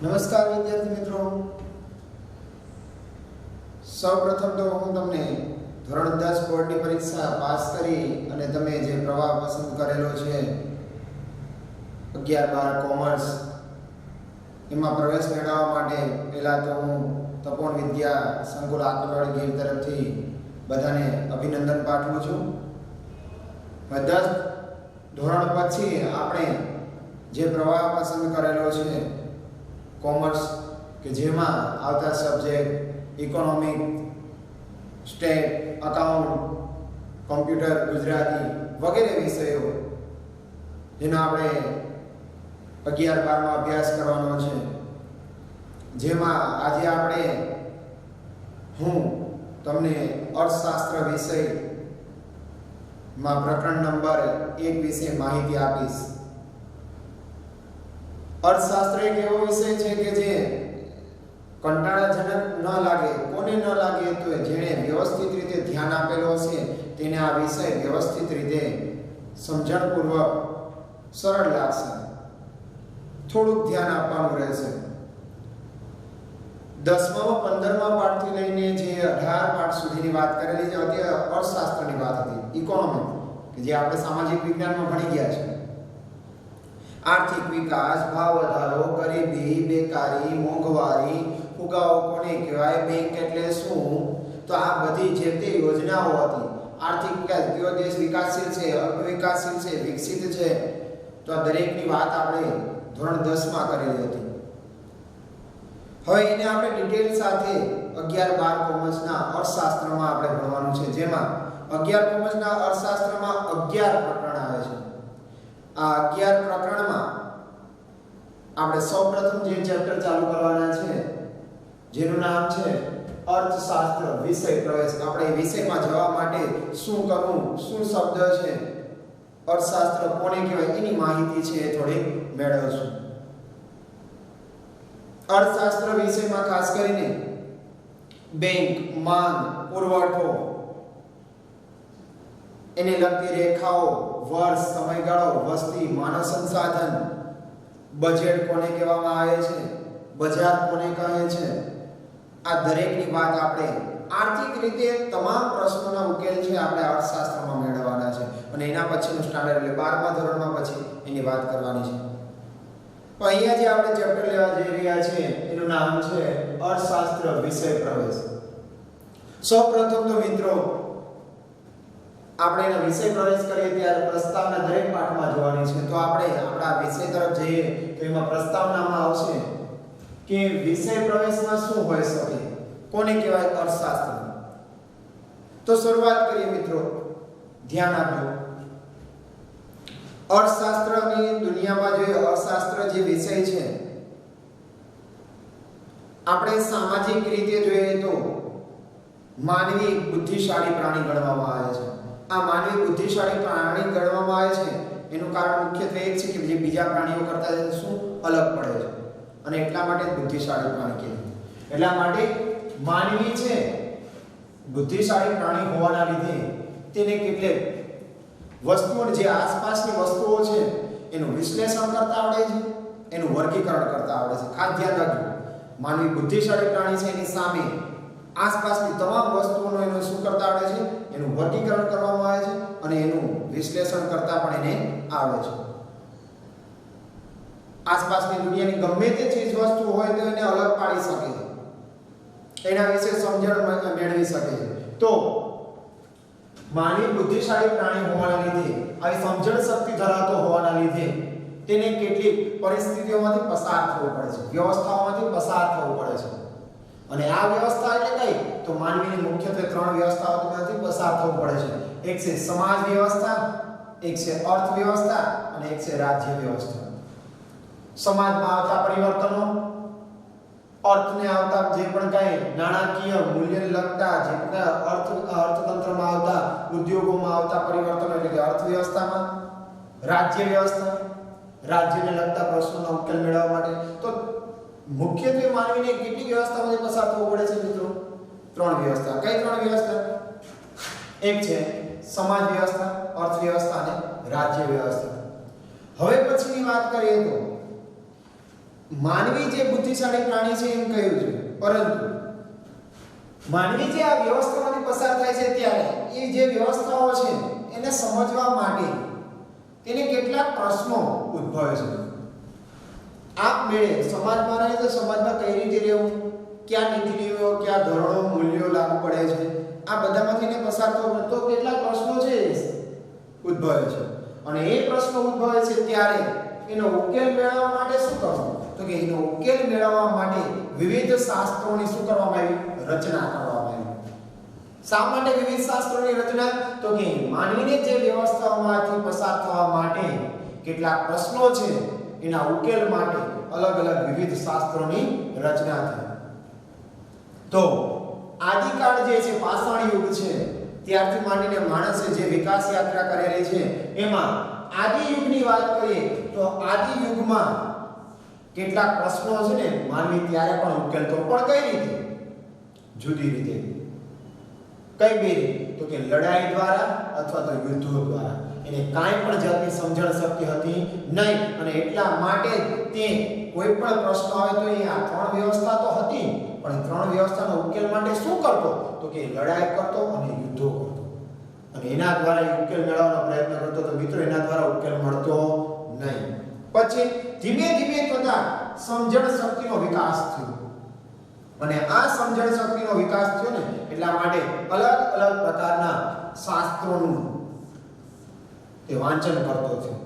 નમસ્કાર વિદ્યાર્થી મિત્રો, સૌપ્રથમ તો હું તમને ધોરણ 10 બોર્ડની પરીક્ષા પાસ કરી અને તમે જે પ્રવાહ પસંદ કરેલો છે 11-12 કોમર્સ એમાં પ્રવેશ મેળવવા માટે પહેલા તો હું તપોવન વિદ્યા સંકુલ આકલવાડી ગીર તરફથી બધાને અભિનંદન પાઠવું છું. 10 ધોરણ પછી આપણે જે પ્રવાહ પસંદ કરેલો છે કોમર્સ કે જેમાં આવતા subject economic, state, account, computer, Gujarati વગેરે વિષયો જેનો આપણે 11-12 માં અભ્યાસ કરવાનો છે. જેમાં આજે આપણે હું તમને અર્થશાસ્ત્ર વિષયમાં પ્રકરણ નંબર 1 વિશે માહિતી આપીશ. અર્થશાસ્ત્ર એક એવો વિષય છે કે જે કંટાળાજનક ન લાગે, કોને ન લાગે, તો જેણે વ્યવસ્થિત રીતે ધ્યાન આપેલો હશે તેને આ વિષય વ્યવસ્થિત રીતે સમજણપૂર્વક સરળ લાગશે. થોડુંક ધ્યાન આપવાનું રહેશે. 10મા 15મા પાઠથી લઈને જે 18 પાઠ સુધીની વાત કરેલી છે અત્યારે અર્થશાસ્ત્રની વાત હતી, ઇકોનોમિક કે જે આપણે સામાજિક વિજ્ઞાનમાં ભણી ગયા છે. આર્થિક વિકાસ, ભાવ વધારો, ગરીબી, બેકારી, મોંઘવારી, ફુગાવો કોને કહેવાય, બેંક એટલે શું, તો આ બધી જે તે યોજનાઓ હતી. આર્થિક વિકાસ, કયો દેશ વિકાસશીલ છે, અલ્પવિકાસશીલ છે, વિકસિત છે, તો આ દરેકની વાત આપણે ધોરણ 10 માં કરેલી હતી. હવે એને આપણે ડિટેલ સાથે 11-12 કોમર્સના અર્થશાસ્ત્રમાં આપણે ભણવાનું છે. જેમાં 11 કોમર્સના અર્થશાસ્ત્રમાં 11 પ્રકરણ આવે છે. આ 11 પ્રકરણમાં આપણે સૌપ્રથમ જે ચેપ્ટર ચાલુ કરવાના છે જેનું નામ છે અર્થશાસ્ત્ર વિષય પ્રવેશ. આપણે વિષયમાં જવા માટે શું કરવું, શું શબ્દ છે, અર્થશાસ્ત્ર કોને કહેવાય એની માહિતી છે એ થોડી મેળવશું. અર્થશાસ્ત્ર વિષયમાં ખાસ કરીને બેંક, માંગ, પુરવઠો, એને લગતી રેખાઓ, વર્ષ, સમયગાળો, વસ્તી, માનવ સંસાધન, બજેટ કોને કહેવામાં આવે છે, બજાર કોને કહે છે, આ દરેકની વાત આપણે આર્થિક રીતે તમામ પ્રશ્નોના ઉકેલ છે આપણે અર્થશાસ્ત્રમાં મેળવવાના છે. અને એના પછીનું સ્ટાન્ડર્ડ એટલે 12મા ધોરણમાં પછી એની વાત કરવાની છે. તો અહીંયા જે આપણે ચેપ્ટર લેવા જઈ રહ્યા છે એનું નામ છે અર્થશાસ્ત્ર વિષય પ્રવેશ. સૌપ્રથમ તો મિત્રો આપણે એનો વિષય પ્રવેશ કરીએ ત્યારે પ્રસ્તાવના દરેક પાઠમાં જોવાની છે. તો આપણે આપણા વિષય તરફ જઈએ તો એમાં પ્રસ્તાવનામાં આવશે કે વિષય પ્રવેશમાં શું હોઈ શકે, કોને કહેવાય અર્થશાસ્ત્ર. તો શરૂઆત કરીએ મિત્રો, ધ્યાન આપજો. અર્થશાસ્ત્રની દુનિયામાં જે અર્થશાસ્ત્ર જે વિષય છે આપણે સામાજિક રીતે જોઈએ તો માનવી બુદ્ધિશાળી પ્રાણી ગણવામાં આવે છે. આ માનવી બુદ્ધિશાળી પ્રાણી ગણવામાં આવે છે એનું કારણ મુખ્યત્વે એક છે કે જે બીજા પ્રાણીઓ કરતા શું અલગ પડે છે અને એટલા માટે બુદ્ધિશાળી પ્રાણી કહેવાય. એટલા માટે માનવી છે બુદ્ધિશાળી પ્રાણી હોવાના લીધે તેને કેટલીક વસ્તુઓ, જે આસપાસની વસ્તુઓ છે એનું વિશ્લેષણ કરતા આવડે છે, એનું વર્ગીકરણ કરતા આવડે છે. ખાસ ધ્યાન રાખજો, માનવી બુદ્ધિશાળી પ્રાણી છે એની સામે આસપાસની તમામ વસ્તુઓનો એનો શું કરતા આવડે છે, એનું વર્ગીકરણ કરવામાં આવે છે અને એનું વિશ્લેષણ કરતા પણ એને આવડે છે. આસપાસની દુનિયાની ગમે તે ચીજ વસ્તુ હોય તો એને અલગ પાડી શકે છે, એના વિશે સમજણ મેળવી શકે છે. તો માનવી બુદ્ધિશાળી પ્રાણી હોવાના લીધે, આવી સમજણ શક્તિ ધરાવતો હોવાના લીધે તેને કેટલીક પરિસ્થિતિઓમાંથી પસાર થવું પડે છે, વ્યવસ્થાઓમાંથી પસાર થવું પડે છે. અને આ વ્યવસ્થા એટલે કઈ, તો માનવીની મુખ્યત્વે 3 વ્યવસ્થાઓમાંથી પસાર થવું પડે છે. એક છે સમાજ વ્યવસ્થા, એક છે અર્થ વ્યવસ્થા અને એક છે રાજ્ય વ્યવસ્થા. સમાજમાં આવતા પરિવર્તનો, અર્થને આવતા જે પણ કઈ નાણાકીય મૂલ્યને લગતા જે પણ અર્થતંત્રમાં આવતા, ઉદ્યોગોમાં આવતા પરિવર્તનો એટલે કે અર્થવ્યવસ્થામાં. રાજ્ય વ્યવસ્થા, રાજ્યને લગતા પ્રશ્નોનો ઉકેલ મેળવવા માટે. તો મુખ્યત્વે માનવીને કેટલી વ્યવસ્થાઓમાંથી પસાર થવું પડે છે મિત્રો? 3 વ્યવસ્થા. કઈ 3 વ્યવસ્થા? એક છે સમાજ વ્યવસ્થા, અર્થ વ્યવસ્થા અને રાજ્ય વ્યવસ્થા. હવે પછીની વાત કરીએ તો માનવી જે બુદ્ધિશાળી પ્રાણી છે એમ કહ્યું છે, પરંતુ માનવી જે આ વ્યવસ્થામાંથી પસાર થાય છે ત્યારે એ જે વ્યવસ્થાઓ છે એને સમજવા માટે તેને કેટલાક પ્રશ્નો ઉદ્ભવે છે. આપમેળે સમાજમાં રહે તો સમાજમાં કઈ રીતે રહેવું, કયા નીતિ નિયમો, કયા ધોરણો, મૂલ્યો લાગુ પડે છે, આ બધામાંથી ને પસાર થવો તો કેટલાક પ્રશ્નો છે ઉદ્ભવે છે. અને એ પ્રશ્નો ઉદ્ભવે છે ત્યારે એનો ઉકેલ મેળવવા માટે શું કરવું? તો કે એનો ઉકેલ મેળવવા માટે વિવિધ શાસ્ત્રોની શું કરવામાં આવી? રચના કરવામાં આવી. શા માટે વિવિધ શાસ્ત્રોની રચના? તો કે માનવીને જે વ્યવસ્થાઓમાંથી પસાર થવા માટે કેટલાક પ્રશ્નો છે એના ઉકેલ માટે અલગ અલગ વિવિધ શાસ્ત્રોની રચના થઈ. તો આદિકાળ જે છે પાષાણ યુગ છે ત્યારથી માંડીને માણસે જે વિકાસ યાત્રા કરેલી છે એમાં આદિ યુગની વાત કરીએ તો આદિ યુગમાં કેટલાક પ્રશ્નો છે ને માનવી ત્યારે પણ ઉકેલતો, પણ કઈ રીતે? જુદી રીતે. કઈ બે રીતે? તો કે લડાઈ દ્વારા અથવા તો યુદ્ધો દ્વારા. એને કાંઈ પણ જાતની સમજણ શક્તિ હતી નહીં અને એટલા માટે તે કોઈ પણ પ્રશ્ન આવે તો એ આ ત્રણ વ્યવસ્થા તો હતી પણ ત્રણ વ્યવસ્થાનો ઉકેલ માટે શું કરતો? તો કે લડાઈ કરતો અને યુદ્ધો કરતો અને એના દ્વારા ઉકેલ મેળવવાનો પ્રયત્ન કરતો. તો મિત્રો એના દ્વારા ઉકેલ મળતો નહીં. પછી ધીમે ધીમે થતા સમજણ શક્તિનો વિકાસ થયો અને આ સમજણ શક્તિનો વિકાસ થયો ને એટલા માટે અલગ અલગ પ્રકારના શાસ્ત્રોનું તે વાંચન કરતો થયો,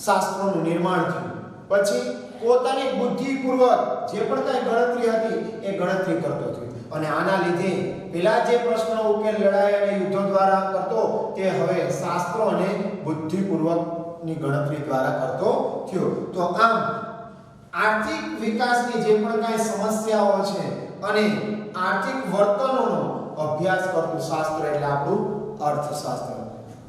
શાસ્ત્રોનું નિર્માણ થયું. પછી પોતાની બુદ્ધિપૂર્વક જે પણ કઈ ગણતરી હતી એ ગણતરી કરતો થયો અને આના લીધે પેલા જે પ્રશ્નનો ઉકેલ લડાઈ અને યુદ્ધો દ્વારા કરતો તે હવે શાસ્ત્રો અને બુદ્ધિપૂર્વકની ગણતરી દ્વારા કરતો થયો. તો આમ આર્થિક વિકાસની જે પણ કઈ સમસ્યાઓ છે અને આર્થિક વર્તનોનો અભ્યાસ કરતું શાસ્ત્ર એટલે આપણું અર્થશાસ્ત્ર.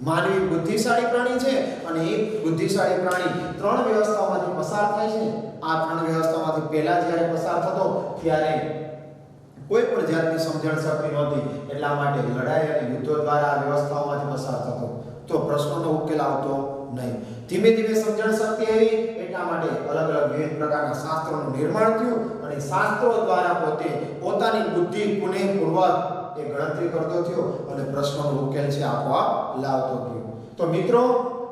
માનવી બુદ્ધિશાળી પ્રાણી છે અને એ બુદ્ધિશાળી પ્રાણી ત્રણ વ્યવસ્થાઓમાંથી પસાર થાય છે. આ ત્રણ વ્યવસ્થાઓમાંથી પહેલા જ્યારે પસાર થતો ત્યારે કોઈ પણ જાતની સમજણ શક્તિ નહોતી એટલા માટે લડાઈ અને યુદ્ધો દ્વારા આ વ્યવસ્થાઓમાંથી પસાર થતો તો પ્રશ્નોનો ઉકેલ આવતો નહીં. ધીમે ધીમે સમજણ શક્તિ આવી એટલા માટે અલગ અલગ વિવિધ પ્રકારના શાસ્ત્રોનું નિર્માણ થયું અને શાસ્ત્રો દ્વારા પોતે પોતાની બુદ્ધિ પુનેપૂર્વક એ ગણતરી કરતો થયો અને પ્રશ્નોનો ઉકેલ છે આપોઆપ લાવતો થયો. તો મિત્રો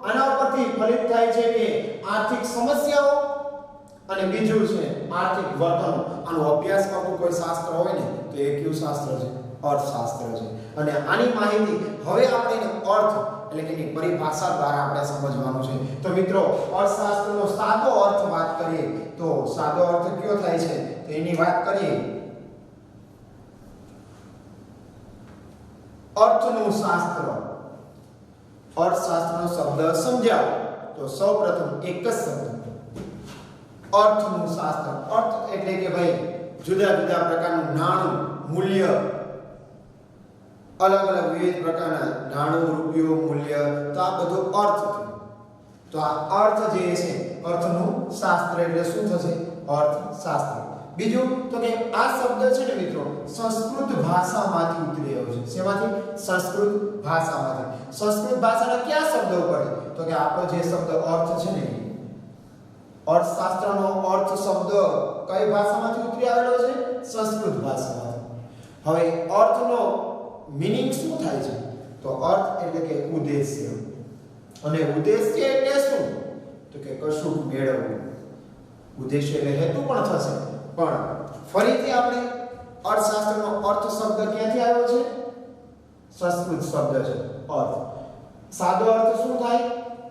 આના ઉપરથી ફલિત થાય છે કે આર્થિક સમસ્યાઓ અને બીજું છે આર્થિક વર્તન. આનો અભ્યાસ કરતું કોઈ શાસ્ત્ર હોય ને તો એ કયું શાસ્ત્ર છે? અર્થશાસ્ત્ર છે. અને આની માહિતી હવે આપણે એનો અર્થ એટલે કે એની પરિભાષા દ્વારા આપણે સમજવાનું છે. તો મિત્રો અર્થશાસ્ત્રનો સાદો અર્થ વાત કરીએ તો સાદો અર્થ કયો થાય છે? તો એની વાત કરીએ અર્થનું શાસ્ત્ર. અર્થશાસ્ત્રનો શબ્દ સમજાવો તો સૌપ્રથમ એક જ શબ્દ અર્થનું શાસ્ત્ર. અર્થ એટલે કે ભાઈ જુદા જુદા પ્રકારનું નાણું, મૂલ્ય, અલગ અલગ વિવિધ પ્રકારના નાણું, રૂપિયો, મૂલ્ય, તો આ બધો અર્થ થયો. તો આ અર્થ જે છે અર્થનું શાસ્ત્ર એટલે શું થશે? અર્થશાસ્ત્ર. બીજું તો કે આ શબ્દ છે ને મિત્રો સંસ્કૃત ભાષામાંથી ઉતરી આવ્યો છે. શેમાંથી? સંસ્કૃત ભાષામાંથી. સંસ્કૃત ભાષાના કયા શબ્દો પડે? તો કે આપણો જે શબ્દ અર્થ છે ને અર્થશાસ્ત્રનો અર્થ શબ્દ કઈ ભાષામાંથી ઉતરી આવેલો છે? સંસ્કૃત ભાષામાંથી. હવે અર્થનો મીનિંગ શું થાય છે? તો અર્થ એટલે કે ઉદ્દેશ્ય. અને ઉદ્દેશ્ય એટલે શું? તો કે કશું મેળવવું. ઉદ્દેશ્ય એટલે હેતુ પણ થશે પણ ફરીથી આપણે અર્થશાસ્ત્રનો અર્થ શબ્દ ક્યાંથી આવ્યો છે? સંસ્કૃત શબ્દ છે અર્થ. સાદો અર્થ શું થાય?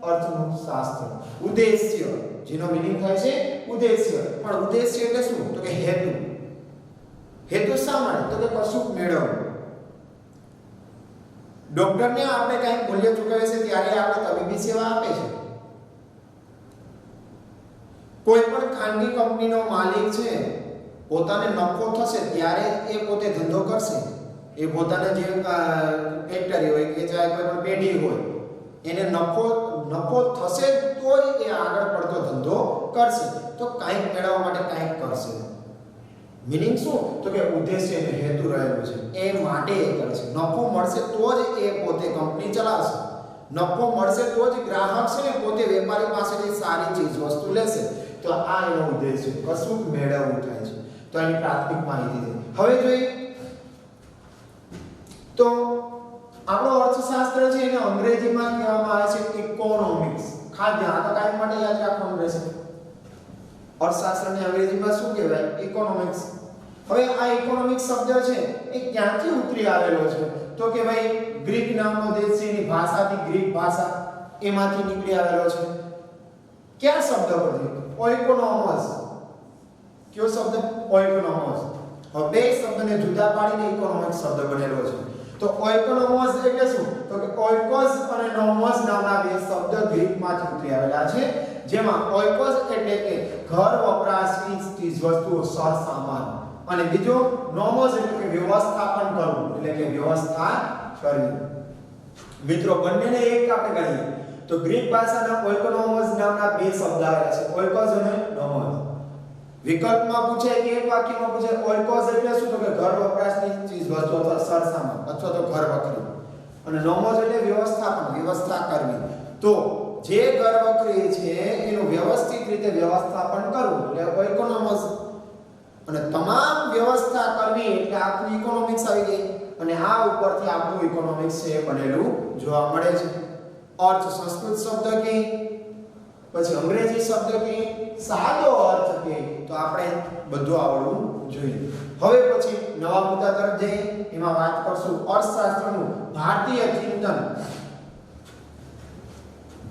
અર્થનું શાસ્ત્ર. ઉદ્દેશ્ય જેનો મીનિંગ થાય છે ઉદ્દેશ્ય. પણ ઉદ્દેશ્ય એટલે શું? તો કે હેતુ. હેતુ શા માટે? તો કે કશું મેળવવું. ડોક્ટરને આપણે કંઈક મૂલ્ય ચૂકવીએ છીએ ત્યારે આપણે તબીબી સેવા આપે છે. કોઈ પણ ખાનગી કંપનીનો માલિક છે પોતાને નફો થશે ત્યારે એ પોતે ધંધો કરશે. એ પોતાને જે ફેક્ટરી હોય કે ચાહે કોઈ પણ પેઢી હોય એને નફો થશે તો એ આગળ પડતો ધંધો કરશે. તો કંઈક મેળવવા માટે કંઈક કરશે. મીનિંગ શું? તો કે ઉદ્દેશ્ય અને હેતુ રહેલો છે એ માટે એ કરશે. નફો મળશે તો જ એ પોતે કંપની ચલાવશે. નફો મળશે તો જ ગ્રાહક છે ને પોતે વેપારી પાસેથી સારી ચીજ વસ્તુ લેશે. તો આ એનો ઉદ્દેશ છે, કશુંક મેળવવું થાય છે. તો એની પ્રાથમિક માહિતી છે. હવે જોઈએ તો આપણો અર્થશાસ્ત્ર છે એને અંગ્રેજીમાં કહેવામાં આવે છે ઇકોનોમિક્સ. ખાસ ધ્યાન તો કાયમ માટે યાદ રાખવાનું રહેશે. અર્થશાસ્ત્રને અંગ્રેજીમાં શું કહેવાય? ઇકોનોમિક્સ. હવે આ ઇકોનોમિક્સ શબ્દ છે એ ક્યાંથી ઉતરી આવેલો છે? તો કે ભાઈ ગ્રીક નામનો દેશ છે એની ભાષાથી, ગ્રીક ભાષા એમાંથી નીકળી આવેલો છે. કયા શબ્દ પરથી? ઓઇકોનોમસ. કયો શબ્દ? ઓઇકોનોમસ. હવે બે શબ્દને જુદા પાડીને ઇકોનોમિક્સ શબ્દ બનેલો છે. તો ઓઇકોનોમસ એટલે શું? તો કે ઓઇકોસ અને નોમસ નામના બે શબ્દ ગ્રીકમાંથી ઉતરી આવેલા છે. જેમાં ઓઇકોસ એટલે કે ઘર વપરાશની ચીજ વસ્તુઓ, સરસામાન, અને બીજો નોમસ એટલે કે વ્યવસ્થાપન કરવું, એટલે કે વ્યવસ્થા કરવી. મિત્રો બંનેને એક આપણે ગણીએ તો ગ્રીક ભાષાના ઓઇકોનોમસ નામના બે શબ્દ આવ્યા છે, ઓઇકોસ અને નોમસ. વિકલ્પમાં પૂછાય કે એક વાક્યમાં પૂછાય ઓઇકોસ એટલે શું? તો કે ઘર વપરાશની ચીજ વસ્તુ અથવા સરસામાન અથવા તો ઘર વખરી, અને નોમસ એટલે વ્યવસ્થાપન, વ્યવસ્થા કરવી. તો જે ઘર વખરી છે એનું વ્યવસ્થિત રીતે વ્યવસ્થાપન કરવું એટલે ઓઇકોનોમસ, અને તમામ વ્યવસ્થા કરવી એટલે આખું ઇકોનોમિક્સ આવી ગઈ. અને આ ઉપરથી આપણું ઇકોનોમિક્સ છે બનેલું જોવા મળે છે. અર્થ સંસ્કૃત શબ્દ કે પછી અંગ્રેજી શબ્દ કે સાદો અર્થ કે, તો આપણે બધું આવડવું જોઈએ. હવે પછી નવા મુદ્દા તરફ જઈએ, એમાં વાત કરશું અર્થશાસ્ત્રનું ભારતીય ચિંતન.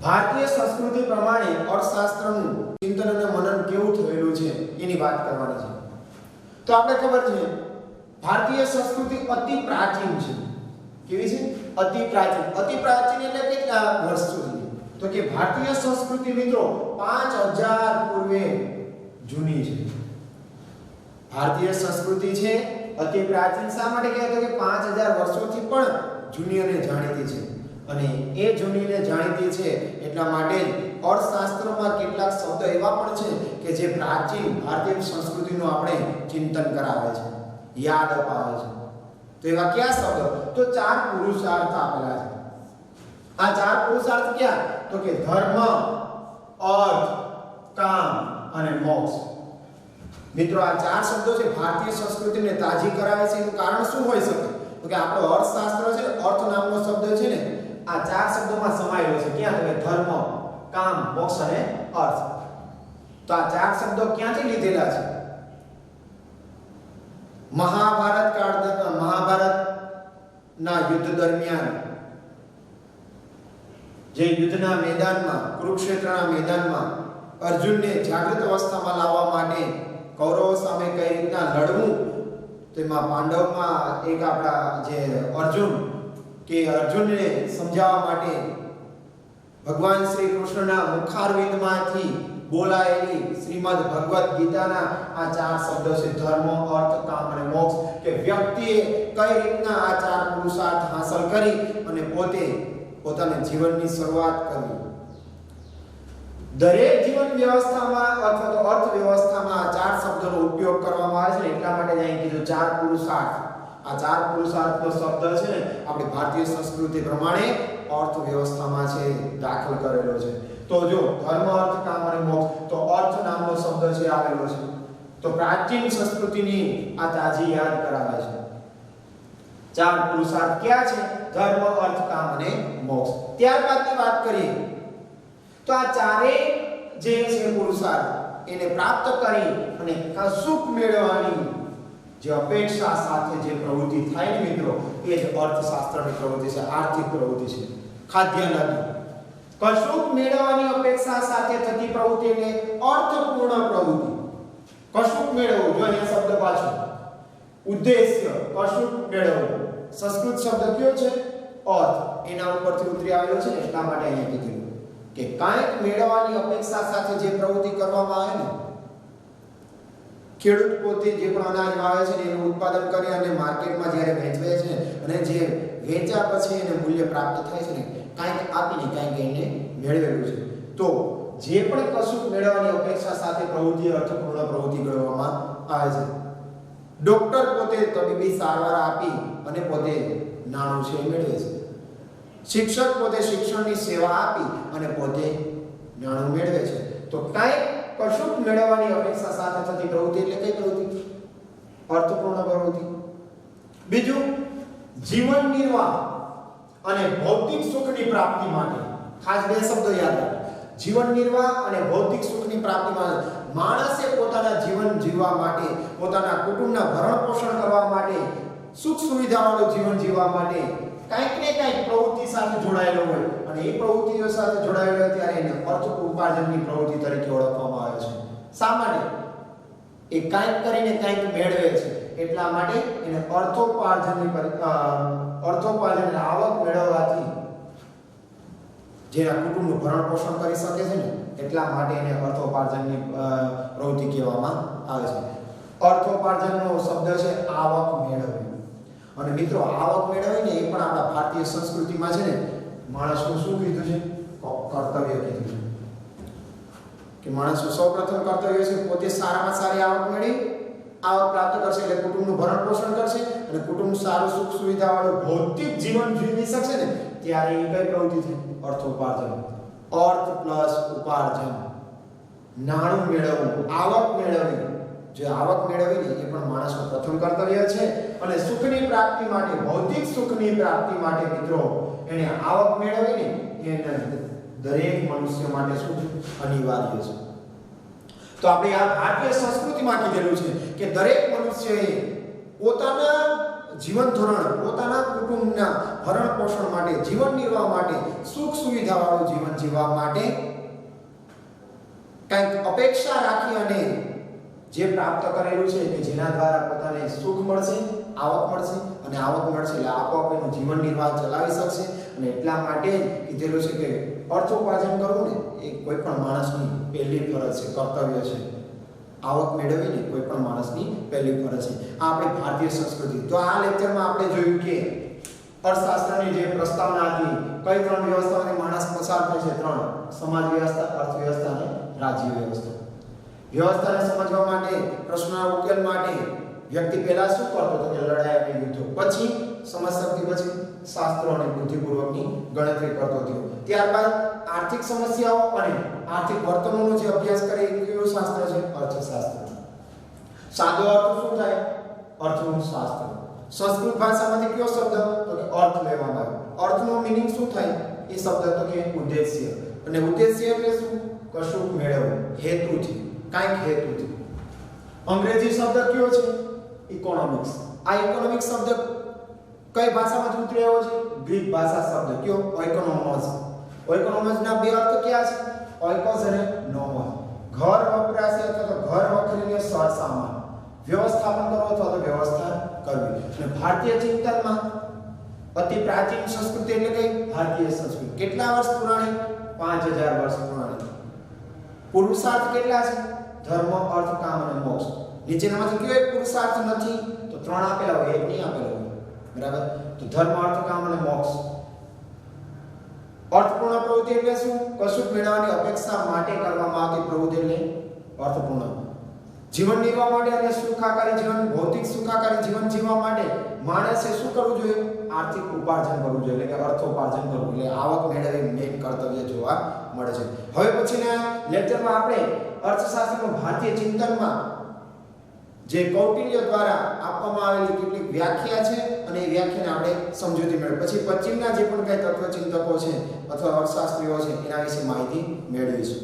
ભારતીય સંસ્કૃતિ પ્રમાણે અર્થશાસ્ત્રનું ચિંતન અને મનન કેવું થયેલું છે એની વાત કરવાની છે. તો આપણે ખબર છે ભારતીય સંસ્કૃતિ અતિ પ્રાચીન છે. કેવી છે? અતિ પ્રાચીન. અતિ પ્રાચીન એટલે કેટલા વર્ષ સુધી? તો કે ભારતીય સંસ્કૃતિ મિત્રો 5000 પૂર્વે જૂની છે. ભારતીય સંસ્કૃતિ છે અતિ પ્રાચીન. શા માટે કહેવાય? તો કે 5000 વર્ષોથી પણ જૂની અને જાણીતી છે. અને એ જૂની અને જાણીતી છે એટલા માટે અર્થશાસ્ત્રમાં કેટલાક શબ્દ એવા પણ છે કે જે પ્રાચીન ભારતીય સંસ્કૃતિનું આપણે ચિંતન કરાવે છે, યાદ અપાવે છે. તો એવા કયા શબ્દ? તો 4 પુરુષાર્થ આપેલા છે. આ 4 પુરુષાર્થ ક્યાં? તો કે ધર્મ, અર્થ, કામ અને મોક્ષ. મિત્રો આ 4 શબ્દો છે ભારતીય સંસ્કૃતિને તાજી કરાવે છે. એનું કારણ શું હોઈ શકે? તો કે આપણો અર્થશાસ્ત્ર છે, અર્થ નામનો શબ્દ છે ને આ 4 શબ્દોમાં સમાયેલો છે. ક્યાં? તો કે ધર્મ, કામ, મોક્ષ અને અર્થ. તો આ 4 શબ્દો ક્યાંથી લીધેલા છે? મહાભારતના યુદ્ધ દરમિયાન જે યુદ્ધના મેદાનમાં, કુરુક્ષેત્રના મેદાનમાં અર્જુનને જાગૃત અવસ્થામાં લાવવા માટે કૌરવો સામે કઈ રીતના લડવું, તેમાં પાંડવમાં એક આપણા જે અર્જુનને સમજાવવા માટે ભગવાન શ્રી કૃષ્ણના મુખારવિંદમાંથી બોલાયેલી શ્રીમદ ભગવદ ગીતાના આ 4 શબ્દો છે ધર્મ, અર્થ, કામ અને મોક્ષ. કે વ્યક્તિએ કઈ રીતના આ 4 પુરુષાર્થ હાંસલ કરી અને પોતાના જીવનની શરૂઆત કરવી. દરેક જીવન વ્યવસ્થામાં અથવા તો અર્થ વ્યવસ્થામાં આ 4 શબ્દોનો ઉપયોગ કરવામાં આવે છે. એટલા માટે અહીં કીધું 4 પુરુષાર્થ. આ 4 પુરુષાર્થનો શબ્દ છે ને આપણી ભારતીય સંસ્કૃતિ પ્રમાણે અર્થ વ્યવસ્થામાં છે દાખલ કરેલો છે. તો જો ધર્મ, અર્થ, કામ અને મોક્ષ, તો અર્થ નામનો શબ્દ છે આવેલો છે. તો પ્રાચીન સંસ્કૃતિની આ તાજી યાદ કરાવે છે. 4 પુરુષાર્થ ક્યાં છે? ધર્મ, અર્થ, કામ અને મોક્ષ. ત્યારબાદની વાત કરીએ તો આ ચારેય જે છે પુરુષાર્થ એને પ્રાપ્ત કરી અને કશુંક મેળવવાની જે અપેક્ષા સાથે જે પ્રવૃત્તિ થાય ને મિત્રો, એ જ અર્થશાસ્ત્રની પ્રવૃત્તિ છે, આર્થિક પ્રવૃત્તિ છે. ખાદ્ય નથી. કશુંક મેળવવાની અપેક્ષા સાથે થતી પ્રવૃત્તિ એટલે અર્થપૂર્ણ પ્રવૃત્તિ. કશુંક મેળવવું, જો અહીંયા શબ્દ પાછો ઉદ્દેશ્ય, કશુંક મેળવવું. સંસ્કૃત શબ્દ કયો છે? અર્થ. એના ઉપરથી ઉતરી આવ્યો છે. એટલા માટે અહીંયા કીધું કે કાંઈક મેળવવાની અપેક્ષા સાથે જે પ્રવૃત્તિ કરવામાં આવે ને, ખેડૂત પોતે જે પણ અનાજ વાવે છે એનું ઉત્પાદન કરી અને માર્કેટમાં જ્યારે વેચવે છે અને જે વેચ્યા પછી એને મૂલ્ય પ્રાપ્ત થાય છે ને, કાંઈક આપીને કાંઈક એને મેળવેલું છે. તો જે પણ કશુંક મેળવવાની અપેક્ષા સાથે પ્રવૃત્તિ અર્થપૂર્ણ પ્રવૃત્તિ કરવામાં આવે છે. ડોક્ટર પોતે તબીબી સારવાર આપી અને પોતે નાણું છે મેળવે છે. શિક્ષક પોતે શિક્ષણની સેવા આપી અને પોતે નાણું મેળવે છે. તો કાંઈક કશુંક મેળવવાની અપેક્ષા સાથે થતી પ્રવૃત્તિ એટલે કઈ પ્રવૃત્તિ? અર્થપૂર્ણ પ્રવૃત્તિ. બીજું, જીવન નિર્વાહ અને ભૌતિક સુખની પ્રાપ્તિ માટે. ખાસ બે શબ્દો યાદ રાખો. જીવન નિર્વાહ અને ભૌતિક સુખની પ્રાપ્તિ માટે માણસે પોતાના જીવન જીવવા માટે, પોતાના કુટુંબના ભરણ પોષણ કરવા માટે, સુખ સુવિધાવાળું જીવન જીવવા માટે કંઈક ને કંઈક પ્રવૃત્તિ સાથે જોડાયેલો હોય અને એ પ્રવૃત્તિઓ સાથે જોડાયેલો હોય ત્યારે એને અર્થ ઉપાર્જનની પ્રવૃત્તિ તરીકે ઓળખવામાં આવે છે. શા માટે? એ કંઈક કરીને કંઈક મેળવે છે એટલા માટે એને અર્થોપાર્જનની અર્થોપાર્જન આવક મેળવવાથી જેના કુટુંબનું ભરણ પોષણ કરી શકે છે ને એટલા માટે એને અર્થોપાર્જનની પ્રવૃત્તિ કહેવામાં આવે છે. અર્થોપાર્જનનો શબ્દ છે આવક મેળવવી. અને મિત્રો, આવક મેળવવી ને એ પણ આપણા ભારતીય સંસ્કૃતિમાં છે ને માણસનું શું કીધું છે? કર્તવ્ય કીધું છે કે માણસનું સૌપ્રથમ કર્તવ્ય છે પોતે સારામાં સારી આવક મેળવી આવક પ્રાપ્ત કરશે એટલે કુટુંબનું ભરણ પોષણ કરશે અને કુટુંબ સારું સુખ સુવિધા વાળું ભૌતિક જીવન જીવી શકશે ને ત્યારે એ કઈ પ્રવૃત્તિ છે? અર્થોપાર્જન. અર્થ પ્લસ ઉપાર્જન, નાણું મેળવવું, આવક મેળવવી. જે આવક મેળવી ને એ પણ માણસનું પ્રથમ કર્તવ્ય છે અને સુખની પ્રાપ્તિ માટે, ભૌતિક સુખની પ્રાપ્તિ માટે મિત્રો એને આવક મેળવીને એને દરેક મનુષ્ય માટે શું અનિવાર્ય છે. તો આપણે આ ભારતીય સંસ્કૃતિમાં કીધેલું છે કે દરેક મનુષ્યએ પોતાના જીવન ધોરણ, પોતાના કુટુંબના ભરણ પોષણ માટે, જીવન નિર્વાહ માટે, સુખ સુવિધા વાળું જીવન જીવવા માટે કંઈક અપેક્ષા રાખી અને જે પ્રાપ્ત કરેલું છે કે જેના દ્વારા પોતાને સુખ મળશે, આવક મળશે અને આવક મળશે એટલે આપોઆપ એનું જીવન નિર્વાહ ચલાવી શકશે. અને એટલા માટે કીધેલું છે કે અર્થોપાર્જન કરવું ને એ કોઈ પણ માણસની પહેલી ફરજ છે, કર્તવ્ય છે. આવક મેળવીને કોઈ પણ માણસની પહેલી ફરજ છે. આ આપણી ભારતીય સંસ્કૃતિ. તો આ લેક્ચરમાં આપણે જોયું કે અર્થશાસ્ત્રની જે પ્રસ્તાવના હતી, કઈ ત્રણ વ્યવસ્થાઓથી માણસ પસાર થાય છે? ત્રણ: સમાજ વ્યવસ્થા, અર્થ વ્યવસ્થા અને રાજ્ય વ્યવસ્થા. વ્યવસ્થાને સમજવા માટે, પ્રશ્નના ઉકેલ માટે વ્યક્તિ પહેલા શું કરતો હતો કે લડાઈ અને યુદ્ધો, પછી સમજશક્તિ, પછી શાસ્ત્રો અને બુદ્ધિપૂર્વકની ગણતરી કરતો થયો. ત્યારબાદ આર્થિક સમસ્યાઓ અને આર્થિક વર્તનોનો જે અભ્યાસ કરે એ કયું શાસ્ત્ર છે? અર્થશાસ્ત્ર. સાદો અર્થ શું થાય? અર્થનું શાસ્ત્ર. સંસ્કૃત ભાષામાંથી કયો શબ્દ? તો કે અર્થ લેવામાં આવ્યો. અર્થનો મીનિંગ શું થાય? એ શબ્દ તો કે ઉદ્દેશ્ય. અને ઉદ્દેશ્ય એટલે શું? કશુંક મેળવવું, હેતુથી, કાંઈક હેતુથી. અંગ્રેજી શબ્દ કયો છે? ઇકોનોમિક્સ. આ ઇકોનોમિક્સ શબ્દ કઈ ભાષામાંથી ઉતરી આવ્યો છે? ગ્રીક ભાષા શબ્દ કયો? ઓઇકોનોમોસ. ઓઇકોનોમોસના બે અર્થ કયા છે? ઓઇકોસ અને નોમોસ. ઘર વપરાશી અથવા તો ઘર વખરીને સરસામાન, વ્યવસ્થાપન કરવો અથવા તો વ્યવસ્થા કરવી. અને ભારતીય ચિંતનમાં અતિ પ્રાચીન સંસ્કૃતિ એટલે કઈ? ભારતીય સંસ્કૃતિ. કેટલા વર્ષ પુરાણી? 5000 વર્ષ પુરાણી. પુરુષાર્થ કેટલા છે? ધર્મ, અર્થ, કામ અને મોક્ષ. નીચેનામાંથી કયો એક પુરુષાર્થ નથી? તો ત્રણ આપેલા હોય, એક નહીં આપેલો હોય. બરાબર? તો ધર્મ, અર્થ, કામ અને મોક્ષ. અર્થપૂર્ણ પ્રવૃત્તિ એટલે શું? કશુંક મેળવવાની અપેક્ષા માટે કરવામાં આવતી પ્રવૃત્તિ એટલે અર્થપૂર્ણ. જીવન નિર્વાહ માટે અને સુખાકારી જીવન, ભૌતિક સુખાકારી જીવન જીવવા માટે માણસે શું કરવું જોઈએ? આર્થિક ઉપાર્જન કરવું જોઈએ, એટલે કે અર્થોપાર્જન કરવું. એટલે આવક મેળવવી મેઇન કર્તવ્ય જોવા મળે છે. હવે પછીના લેક્ચરમાં આપણે અર્થશાસ્ત્રનું ભારતીય ચિંતનમાં જે કૌટિલ્ય દ્વારા આપવામાં આવેલી કેટલીક વ્યાખ્યા છે અને એ વ્યાખ્યાને આપણે સમજૂતી મેળવી પછી પશ્ચિમના જે પણ કંઈ તત્વચિંતકો છે અથવા અર્થશાસ્ત્રીઓ છે એના વિશે માહિતી મેળવીશું.